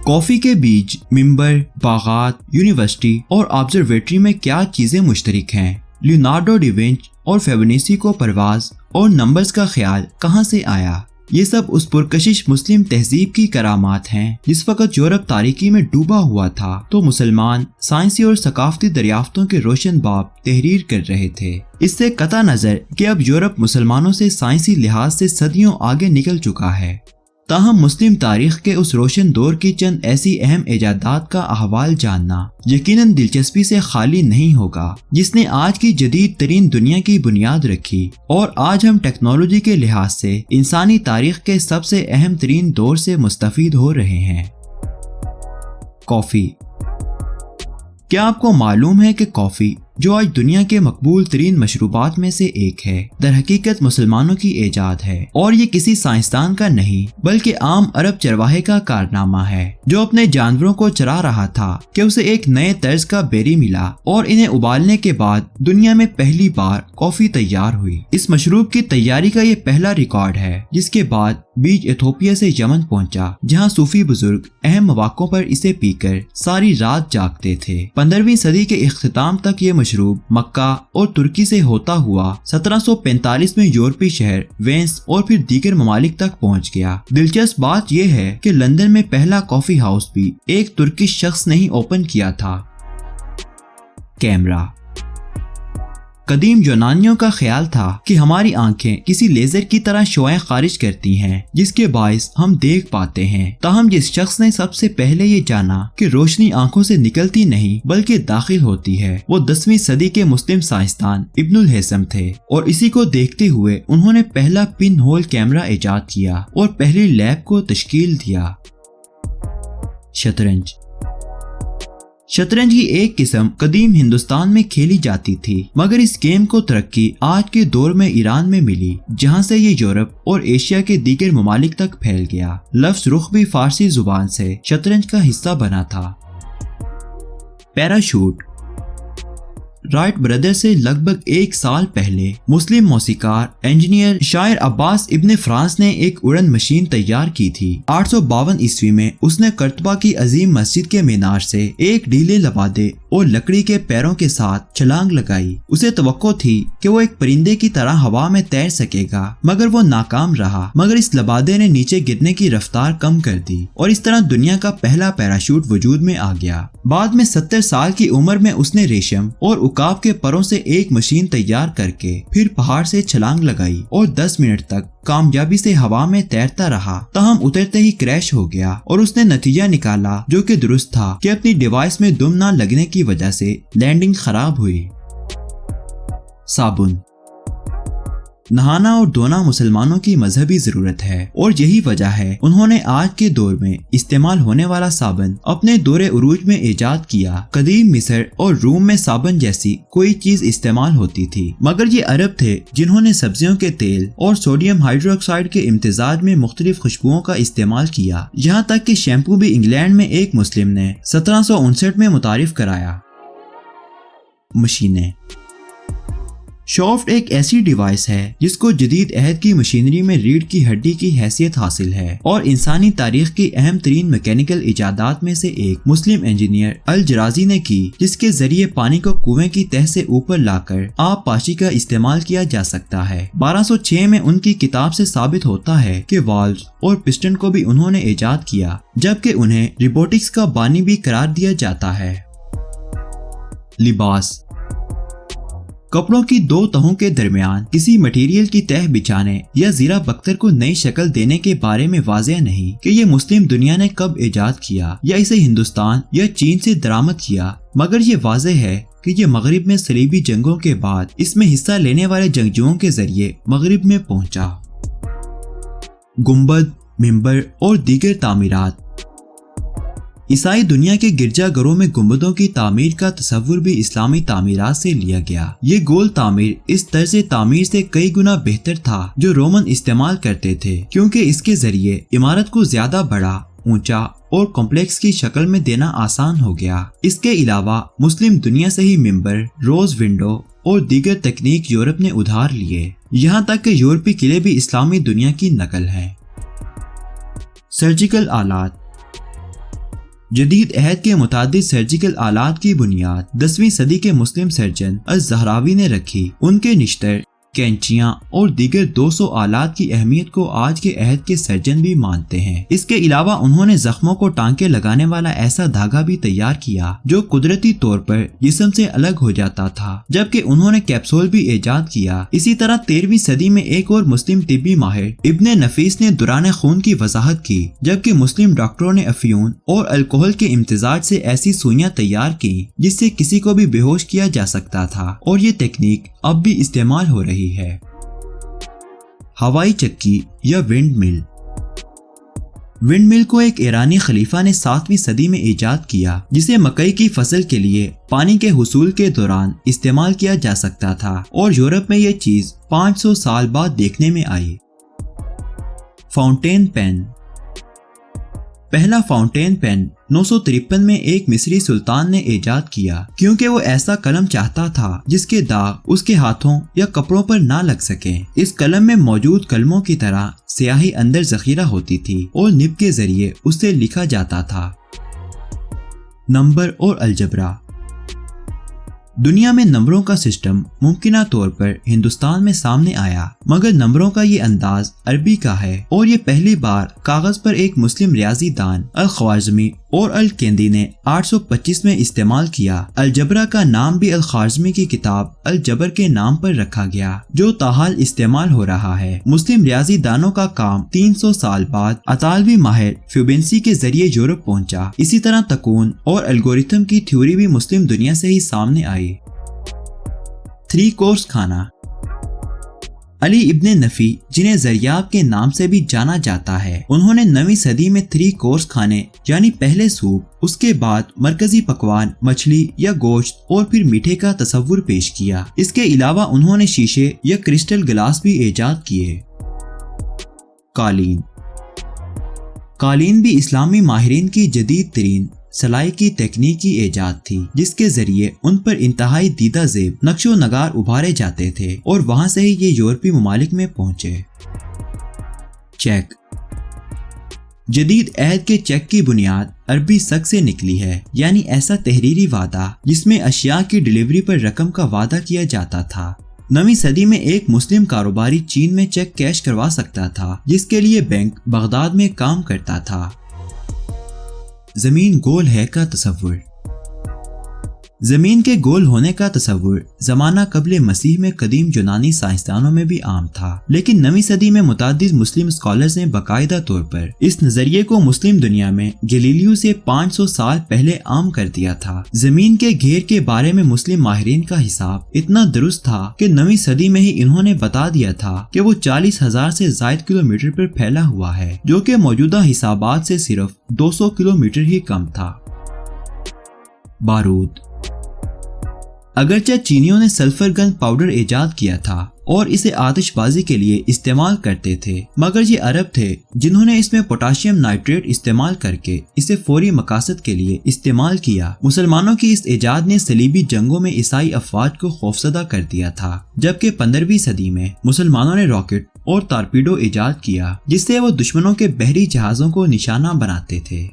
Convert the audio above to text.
Coffee के बीज, मिंबर, बागात, university और ऑब्जर्वेटरी में क्या चीजें मुश्तरक हैं? लियोनार्डो डा विंची और फेबुनेसी को परवाज और नंबर्स का ख्याल कहां से आया? ये सब उस पुरकशिश मुस्लिम तहजीब की करामात हैं जिस वक्त यूरोप तारीकी में डूबा हुआ था तो मुसलमान साइंसी और सकाफती दरियाफ्तों के रोशन बाब तहरीर कर रहे थे। इससे कता नजर कि अब यूरोप मुसलमानों से साइंसी लिहाज से सदियों आगे निकल चुका है। ताहम मुस्लिम तारीख के उस रोशन दौर की चंद ऐसी अहम इजादात का अहवाल जानना यकीनन दिलचस्पी से खाली नहीं होगा जिसने आज की जदीद तरीन दुनिया की बुनियाद रखी और आज हम टेक्नोलॉजी के लिहाज से इंसानी तारीख के सबसे अहम तरीन दौर से मुस्तफीद हो रहे हैं। कॉफी। क्या आपको मालूम है कि कॉफी, जो आज दुनिया के मकबूल तरीन मशरूबात में से एक है, दर हकीकत मुसलमानों की इजाद है और ये किसी साइंसदान का नहीं बल्कि आम अरब चरवाहे का कारनामा है जो अपने जानवरों को चरा रहा था कि उसे एक नए तर्ज का बेरी मिला और इन्हें उबालने के बाद दुनिया में पहली बार कॉफी तैयार हुई। इस मशरूब की तैयारी का ये पहला रिकॉर्ड है जिसके बाद बीज इथोपिया से यमन पहुंचा जहां सूफी बुजुर्ग अहम मौकों पर इसे पीकर सारी रात जागते थे। 15वीं सदी के इख्तिताम तक ये मशरूब मक्का और तुर्की से होता हुआ 1745 में यूरोपीय शहर वेंस और फिर दीगर ममालिक तक पहुंच गया। दिलचस्प बात यह है कि लंदन में पहला कॉफी हाउस भी एक तुर्की शख्स ने ही ओपन किया था। कैमरा। कदीम यूनानियों का ख्याल था कि हमारी आंखें किसी लेजर की तरह शुआएं खारिज करती हैं जिसके बायस हम देख पाते हैं। ताहम जिस शख्स ने सबसे पहले ये जाना कि रोशनी आंखों से निकलती नहीं बल्कि दाखिल होती है वो 10वीं सदी के मुस्लिम साइंसदान इब्नुल हैसम थे और इसी को देखते हुए उन्होंने पहला पिन होल कैमरा इजाद किया और पहली लैब को तश्कील दिया। शतरंज। शतरंज की एक किस्म कदीम हिंदुस्तान में खेली जाती थी मगर इस गेम को तरक्की आज के दौर में ईरान में मिली जहां से ये यूरोप और एशिया के दीगर ममालिक तक फैल गया। लफ्ज रुख भी फारसी जुबान से शतरंज का हिस्सा बना था। पैराशूट। राइट ब्रदर से लगभग 1 साल पहले मुस्लिम मौसीकार, इंजीनियर, शायर अब्बास इब्ने फ्रांस ने एक उड़न मशीन तैयार की थी। 852 ईस्वी में उसने कर्तबा की अजीम मस्जिद के मीनार से एक ढीले लबादे और लकड़ी के पैरों के साथ छलांग लगाई। उसे तवक्को थी कि वो एक परिंदे की तरह हवा में तैर सकेगा मगर वो नाकाम रहा। मगर इस लबादे ने नीचे गिरने की रफ्तार कम कर दी और इस तरह दुनिया का पहला पैराशूट वजूद में आ गया। बाद में 70 साल की उम्र में उसने रेशम और उकाब के परों से एक मशीन तैयार करके फिर पहाड़ से छलांग लगाई और 10 मिनट तक कामयाबी से हवा में तैरता रहा। ताहम उतरते ही क्रैश हो गया और उसने नतीजा निकाला जो कि दुरुस्त था कि अपनी डिवाइस में दुम ना लगने की वजह से लैंडिंग खराब हुई। साबुन। नहाना और धोना मुसलमानों की मजहबी जरूरत है और यही वजह है उन्होंने आज के दौर में इस्तेमाल होने वाला साबुन अपने दौरे उरूज में इजाद किया। कदीम मिस्र और रूम में साबुन जैसी कोई चीज इस्तेमाल होती थी मगर ये अरब थे जिन्होंने सब्जियों के तेल और सोडियम हाइड्रोक्साइड के इम्तिजाज में मुख्तलिफ खुशबुओं का इस्तेमाल किया। यहाँ तक कि शैम्पू भी इंग्लैंड में एक मुस्लिम ने 1759 में मुतारिफ कराया। मशीनें। शॉफ्ट एक ऐसी डिवाइस है जिसको जदीद अहद की मशीनरी में रीढ़ की हड्डी की हैसियत हासिल है और इंसानी तारीख की अहम तरीन मैकेनिकल इजादात में से एक मुस्लिम इंजीनियर अल जराजी ने की जिसके जरिए पानी को कुएं की तह से ऊपर लाकर आब पाशी का इस्तेमाल किया जा सकता है। 1206 में उनकी किताब से साबित होता है कि वाल्व्स और पिस्टन को भी उन्होंने इजाद किया जबकि उन्हें रोबोटिक्स का बानी भी करार दिया जाता है। लिबास। कपड़ों की 2 तहों के दरमियान किसी मटेरियल की तह बिछाने या जीरा बख्तर को नई शक्ल देने के बारे में वाज़ेह नहीं कि ये मुस्लिम दुनिया ने कब इजाद किया या इसे हिंदुस्तान या चीन से दरामद किया मगर ये वाज़ेह है कि ये मगरिब में सलीबी जंगों के बाद इसमें हिस्सा लेने वाले जंगजुओं के जरिए मगरिब में पहुंचा। गुंबद, मिंबर और दीगर तामीरात। ईसाई दुनिया के गिरजाघरों में गुंबदों की तामीर का तस्वुर भी इस्लामी तामीरात से लिया गया। ये गोल तामीर इस तर्ज तामीर से कई गुना बेहतर था जो रोमन इस्तेमाल करते थे क्योंकि इसके जरिए इमारत को ज्यादा बड़ा, ऊंचा और कॉम्प्लेक्स की शक्ल में देना आसान हो गया। इसके अलावा मुस्लिम दुनिया से ही मिंबर, रोज विंडो और दीगर तकनीक यूरोप ने उधार लिए। यहाँ तक कि यूरोपीय किले भी इस्लामी दुनिया की नकल हैं। सर्जिकल आलात। جدید عہد کے متعدد سرجیکل آلات کی بنیاد 10ویں صدی کے مسلم سرجن الزہراوی نے رکھی۔ ان کے نشتر، کینچیاں اور دیگر 200 آلات کی اہمیت کو آج کے عہد کے سرجن بھی مانتے ہیں۔ اس کے علاوہ انہوں نے زخموں کو ٹانکے لگانے والا ایسا دھاگا بھی تیار کیا جو قدرتی طور پر جسم سے الگ ہو جاتا تھا، جبکہ انہوں نے کیپسول بھی ایجاد کیا۔ اسی طرح 13ویں صدی میں ایک اور مسلم طبی ماہر ابن نفیس نے دوران خون کی وضاحت کی، جبکہ مسلم ڈاکٹروں نے افیون اور الکحل کے امتزاج سے ایسی سوئیاں تیار کی جس سے کسی کو بھی بے ہوش کیا جا سکتا تھا، اور یہ تکنیک اب بھی استعمال ہو رہی ہے۔ ہوائی چکی یا ونڈ مل۔ ونڈ مل کو ایک ایرانی خلیفہ نے 7ویں صدی میں ایجاد کیا، جسے مکئی کی فصل کے لیے پانی کے حصول کے دوران استعمال کیا جا سکتا تھا، اور یورپ میں یہ چیز 500 سال بعد دیکھنے میں آئی۔ Fountain pen. پہلا فاؤنٹین پین 953 میں ایک مصری سلطان نے ایجاد کیا، کیونکہ وہ ایسا قلم چاہتا تھا جس کے داغ اس کے ہاتھوں یا کپڑوں پر نہ لگ سکیں۔ اس قلم میں موجود قلموں کی طرح سیاہی اندر ذخیرہ ہوتی تھی اور نب کے ذریعے اس سے لکھا جاتا تھا۔ نمبر اور الجبرا۔ دنیا میں نمبروں کا سسٹم ممکنہ طور پر ہندوستان میں سامنے آیا، مگر نمبروں کا یہ انداز عربی کا ہے، اور یہ پہلی بار کاغذ پر ایک مسلم ریاضی دان الخوارزمی اور الکندی نے 825 میں استعمال کیا۔ الجبرا کا نام بھی الخوارزمی کی کتاب الجبر کے نام پر رکھا گیا، جو تاحال استعمال ہو رہا ہے۔ مسلم ریاضی دانوں کا کام 300 سال بعد اطالوی ماہر فیوبینسی کے ذریعے یورپ پہنچا۔ اسی طرح تکون اور الگوریتھم کی تھیوری بھی مسلم دنیا سے ہی سامنے آئی۔ 3 کورس کھانا۔ علی ابن نفی، جنہیں زریاب کے نام سے بھی جانا جاتا ہے، انہوں نے 9ویں صدی میں 3 کورس کھانے یعنی پہلے سوپ، اس کے بعد مرکزی پکوان مچھلی یا گوشت اور پھر میٹھے کا تصور پیش کیا۔ اس کے علاوہ انہوں نے شیشے یا کرسٹل گلاس بھی ایجاد کیے۔ قالین۔ قالین بھی اسلامی ماہرین کی جدید ترین سلائی کی تکنیک کی ایجاد تھی، جس کے ذریعے ان پر انتہائی دیدہ زیب نقش و نگار ابھارے جاتے تھے، اور وہاں سے ہی یہ یورپی ممالک میں پہنچے۔ چیک۔ جدید عہد کے چیک کی بنیاد عربی سک سے نکلی ہے، یعنی ایسا تحریری وعدہ جس میں اشیاء کی ڈیلیوری پر رقم کا وعدہ کیا جاتا تھا۔ 9ویں صدی میں ایک مسلم کاروباری چین میں چیک کیش کروا سکتا تھا، جس کے لیے بینک بغداد میں کام کرتا تھا۔ زمین گول ہے کا تصور۔ زمین کے گول ہونے کا تصور زمانہ قبل مسیح میں قدیم یونانی سائنسدانوں میں بھی عام تھا، لیکن 9ویں صدی میں متعدد مسلم اسکالرز نے باقاعدہ طور پر اس نظریے کو مسلم دنیا میں گلیلیو سے 500 سال پہلے عام کر دیا تھا۔ زمین کے گھیر کے بارے میں مسلم ماہرین کا حساب اتنا درست تھا کہ 9ویں صدی میں ہی انہوں نے بتا دیا تھا کہ وہ 40,000 سے زائد کلومیٹر پر پھیلا ہوا ہے، جو کہ موجودہ حسابات سے صرف 200 کلومیٹر ہی کم تھا۔ بارود۔ اگرچہ چینیوں نے سلفر گن پاؤڈر ایجاد کیا تھا اور اسے آتش بازی کے لیے استعمال کرتے تھے، مگر یہ عرب تھے جنہوں نے اس میں پوٹاشیم نائٹریٹ استعمال کر کے اسے فوری مقاصد کے لیے استعمال کیا۔ مسلمانوں کی اس ایجاد نے صلیبی جنگوں میں عیسائی افواج کو خوفزدہ کر دیا تھا، جبکہ 15ویں صدی میں مسلمانوں نے راکٹ اور تارپیڈو ایجاد کیا، جس سے وہ دشمنوں کے بحری جہازوں کو نشانہ بناتے تھے۔